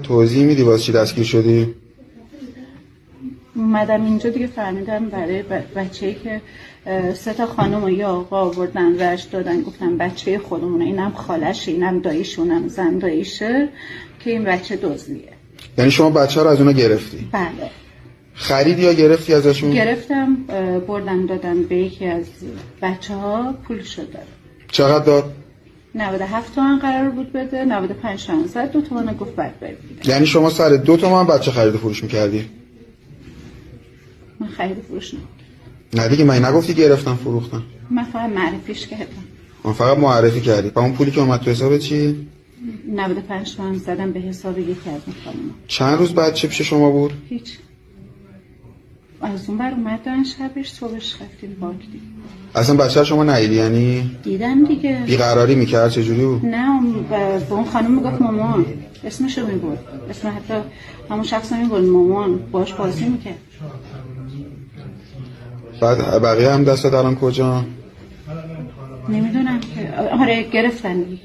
توضیح میدی واسه چی دستگیر شدی؟ اومدم اینجا دیگه فهمیدم برای بچه‌ای که 3 تا خانم و یه آقا آوردن رشت دادن، گفتن بچه خودمونه، اینم خالشه، اینم داییشه، اونم زن داییشه، که این بچه دزدیه. یعنی شما بچه ها رو از اونا گرفتی؟ بله. خرید یا گرفتی ازشون؟ گرفتم، بردم دادم به یکی از بچه ها، پولشو داد. چقدر داد؟ 97 تومن قرار بود بده، 95 تومن زد، 2 تومن گفت بعد برید. یعنی شما سر 2 تومن بچه خرید و فروش میکردی؟ من خرید و فروش نمی‌کردم. نه دیگه من نگفتی گرفتن فروختن؟ من فقط معرفیش کردم. من فقط معرفی کردی. با اون پولی که اومد تو حساب چی؟ 95 تومن زدم به حساب یکی از این خانم‌ها. چند روز بچه پیش شما بود؟ هیچ. از اون بر اومدن شبش، صبحش رفتیم بانک دیگه. اصلا بچه شما ندیدی؟ یعنی دیدم دیگه. بیقراری میکرد؟ چجوری بود؟ نه، به اون خانم میگفت مامان، اسمشو میبرد، اسم حتی همون شخص میبرد مامان، باش بازی میکرد. بعد بقیه هم دست الان کجا؟ نمیدونم که آره گرفتن دیگه.